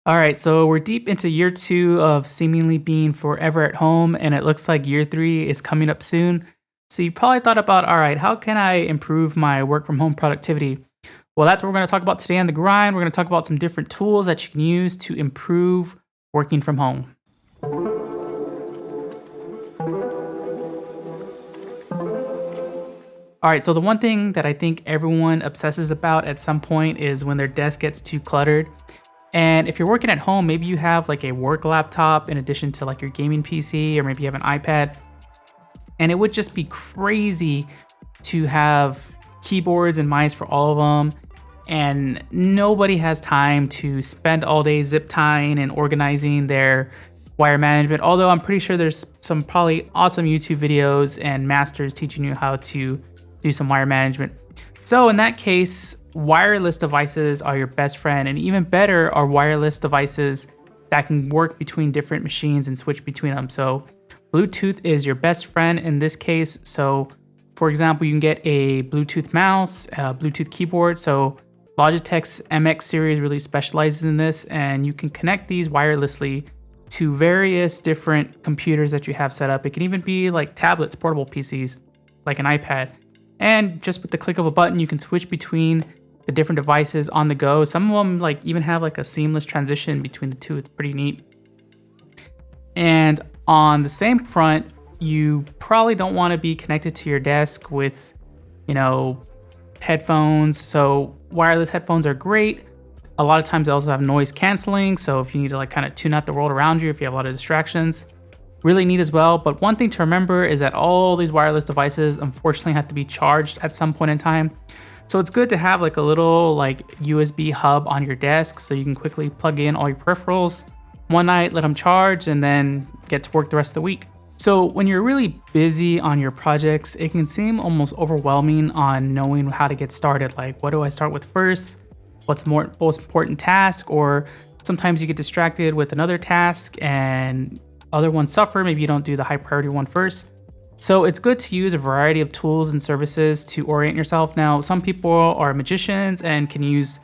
All right, so we're deep into year 2 of seemingly being forever at home, and it looks like year 3 is coming up soon. So you probably thought about, all right, how can I improve my work from home productivity? Well, that's what we're going to talk about today on The Grind. We're going to talk about some different tools that you can use to improve working from home. All right, so the one thing that I think everyone obsesses about at some point is when their desk gets too cluttered. And if you're working at home, maybe you have like a work laptop in addition to like your gaming PC, or maybe you have an iPad. And it would just be crazy to have keyboards and mice for all of them. And nobody has time to spend all day zip tying and organizing their wire management. Although I'm pretty sure there's some probably awesome YouTube videos and masters teaching you how to do some wire management. So in that case, wireless devices are your best friend, and even better are wireless devices that can work between different machines and switch between them. So Bluetooth is your best friend in this case. So for example, you can get a Bluetooth mouse, a Bluetooth keyboard. So Logitech's MX series really specializes in this, and you can connect these wirelessly to various different computers that you have set up. It can even be like tablets, portable PCs, like an iPad. And just with the click of a button, you can switch between the different devices on the go. Some of them like even have like a seamless transition between the two. It's pretty neat. And on the same front, you probably don't want to be connected to your desk with, headphones. So wireless headphones are great. A lot of times they also have noise canceling. So if you need to like kind of tune out the world around you, if you have a lot of distractions, really neat as well. But one thing to remember is that all these wireless devices unfortunately have to be charged at some point in time. So it's good to have like a little like USB hub on your desk so you can quickly plug in all your peripherals one night, let them charge, and then get to work the rest of the week. So when you're really busy on your projects, it can seem almost overwhelming on knowing how to get started. Like, what do I start with first? What's the most important task? Or sometimes you get distracted with another task and other ones suffer. Maybe you don't do the high priority one first. So it's good to use a variety of tools and services to orient yourself. Now, some people are magicians and can use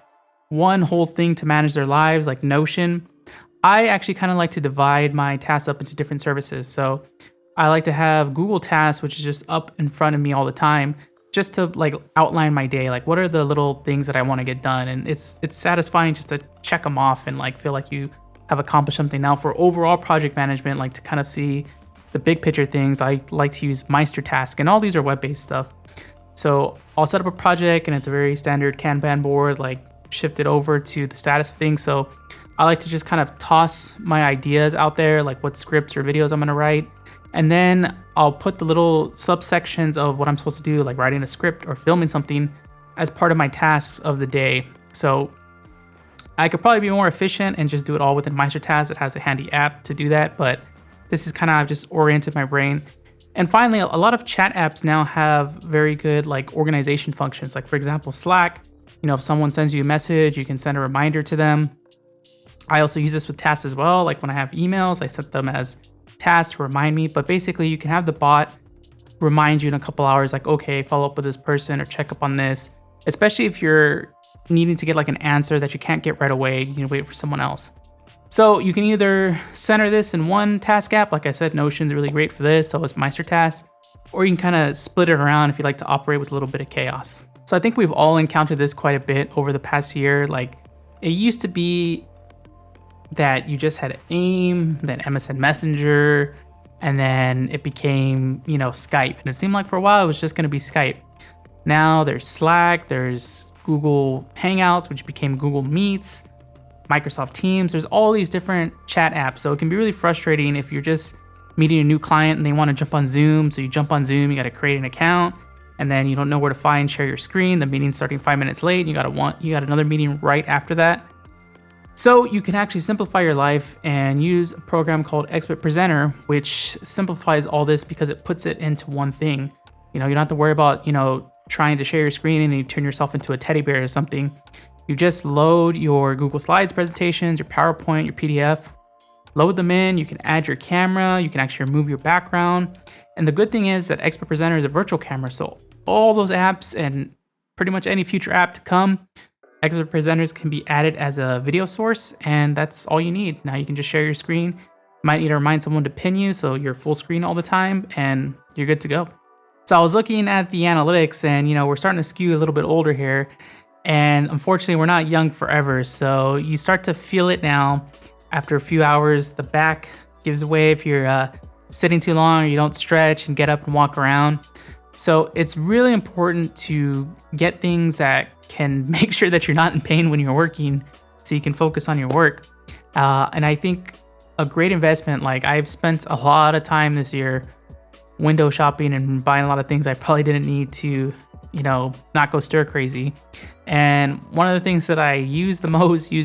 one whole thing to manage their lives, like Notion. I actually kind of like to divide my tasks up into different services. So I like to have Google Tasks, which is just up in front of me all the time, just to like outline my day. Like, what are the little things that I want to get done? And it's satisfying just to check them off and like feel like you have accomplished something. Now for overall project management, like to kind of see the big picture things, I like to use Meister Task, and all these are web-based stuff. So I'll set up a project and it's a very standard Kanban board, like shift it over to the status of things. So I like to just kind of toss my ideas out there, like what scripts or videos I'm gonna write. And then I'll put the little subsections of what I'm supposed to do, like writing a script or filming something, as part of my tasks of the day. So I could probably be more efficient and just do it all within Meister Task. It has a handy app to do that, but this is kind of just oriented my brain. And finally, a lot of chat apps now have very good like organization functions. Like for example, Slack, if someone sends you a message, you can send a reminder to them. I also use this with tasks as well. Like when I have emails, I set them as tasks to remind me. But basically you can have the bot remind you in a couple hours, like, okay, follow up with this person or check up on this, especially if you're needing to get like an answer that you can't get right away. You can wait for someone else. So you can either center this in one task app. Like I said, Notion's really great for this. So is Meister Task. Or you can kind of split it around if you like to operate with a little bit of chaos. So I think we've all encountered this quite a bit over the past year. Like it used to be that you just had AIM, then MSN Messenger, and then it became, Skype. And it seemed like for a while it was just going to be Skype. Now there's Slack, there's Google Hangouts, which became Google Meets, Microsoft Teams. There's all these different chat apps. So it can be really frustrating if you're just meeting a new client and they want to jump on Zoom. So you jump on Zoom, you got to create an account, and then you don't know where to share your screen. The meeting's starting 5 minutes late. You got another meeting right after that. So you can actually simplify your life and use a program called XSplit Presenter, which simplifies all this because it puts it into one thing. You don't have to worry about, trying to share your screen and you turn yourself into a teddy bear or something. You just load your Google Slides presentations, your PowerPoint, your PDF, load them in. You can add your camera. You can actually remove your background. And the good thing is that XSplit Presenter is a virtual camera. So all those apps and pretty much any future app to come XSplit presenters can be added as a video source, and that's all you need. Now you can just share your screen. You might need to remind someone to pin you so you're full screen all the time, and you're good to go. So I was looking at the analytics, and we're starting to skew a little bit older here, and unfortunately we're not young forever. So you start to feel it now. After a few hours, the back gives way if you're sitting too long or you don't stretch and get up and walk around. So it's really important to get things that can make sure that you're not in pain when you're working so you can focus on your work. And I think a great investment, like I've spent a lot of time this year window shopping and buying a lot of things I probably didn't need to, not go stir crazy. And one of the things that I use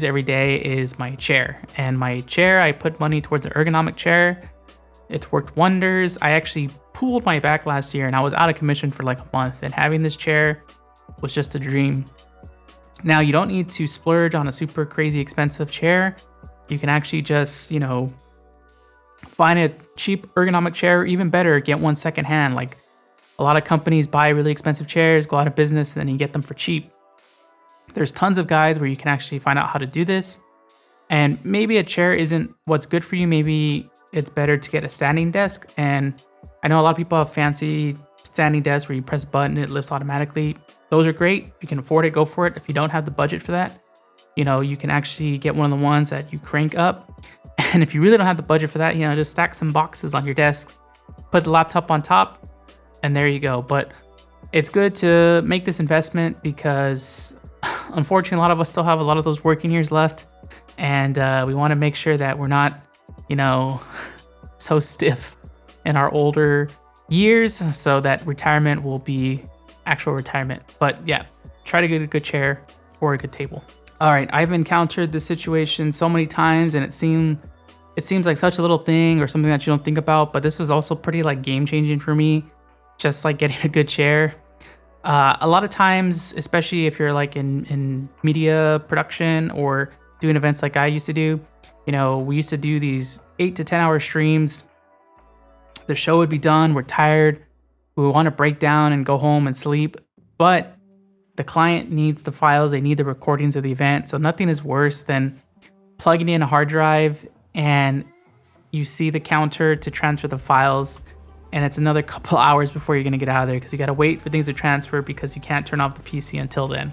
every day is my chair. And my chair, I put money towards an ergonomic chair. It's worked wonders. I actually pulled my back last year and I was out of commission for like a month, and having this chair was just a dream. Now you don't need to splurge on a super crazy expensive chair. You can actually just, find a cheap ergonomic chair, or even better, get one secondhand. Like a lot of companies buy really expensive chairs, go out of business, and then you get them for cheap. There's tons of guides where you can actually find out how to do this. And maybe a chair isn't what's good for you. Maybe it's better to get a standing desk. And I know a lot of people have fancy standing desks where you press a button, it lifts automatically. Those are great. If you can afford it, go for it. If you don't have the budget for that, you can actually get one of the ones that you crank up. And if you really don't have the budget for that, just stack some boxes on your desk, put the laptop on top, and there you go. But it's good to make this investment because unfortunately, a lot of us still have a lot of those working years left. And we want to make sure that we're not, so stiff in our older years so that retirement will be actual retirement. But yeah, try to get a good chair or a good table. All right, I've encountered this situation so many times, and it seems like such a little thing or something that you don't think about, but this was also pretty like game changing for me, just like getting a good chair. A lot of times, especially if you're like in media production or doing events like I used to do, we used to do these 8 to 10 hour streams. The show would be done, we're tired, we want to break down and go home and sleep, but the client needs the files, they need the recordings of the event. So nothing is worse than plugging in a hard drive and you see the counter to transfer the files, and it's another couple hours before you're going to get out of there because you got to wait for things to transfer because you can't turn off the PC until then.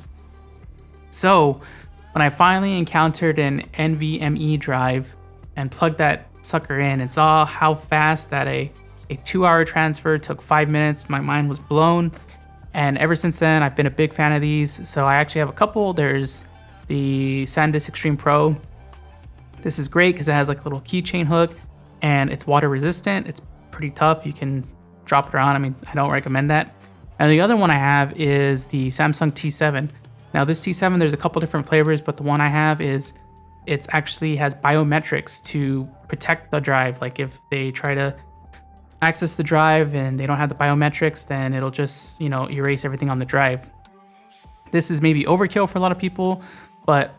So when I finally encountered an NVMe drive and plugged that sucker in and saw how fast that a 2-hour transfer took 5 minutes, my mind was blown. And ever since then, I've been a big fan of these. So I actually have a couple. There's the SanDisk Extreme Pro. This is great because it has like a little keychain hook and it's water resistant. It's pretty tough. You can drop it around. I mean, I don't recommend that. And the other one I have is the Samsung T7. Now this T7, there's a couple different flavors, but the one I have is it actually has biometrics to protect the drive. Like if they try to access the drive and they don't have the biometrics, then it'll just, erase everything on the drive. This is maybe overkill for a lot of people, but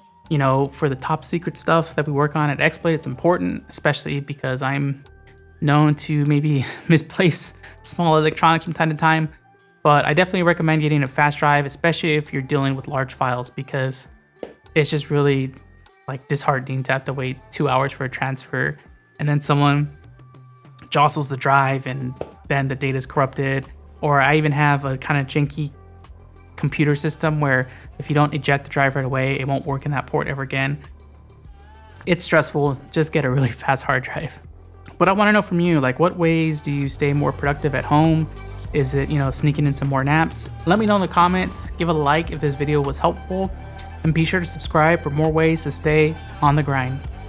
for the top secret stuff that we work on at XSplit, it's important, especially because I'm known to maybe misplace small electronics from time to time. But I definitely recommend getting a fast drive, especially if you're dealing with large files, because it's just really like disheartening to have to wait 2 hours for a transfer and then someone jostles the drive and then the data is corrupted. Or I even have a kind of janky computer system where if you don't eject the drive right away, it won't work in that port ever again. It's stressful. Just get a really fast hard drive. But I want to know from you, like, what ways do you stay more productive at home? Is it, sneaking in some more naps? Let me know in the comments. Give a like if this video was helpful, and be sure to subscribe for more ways to stay on the grind.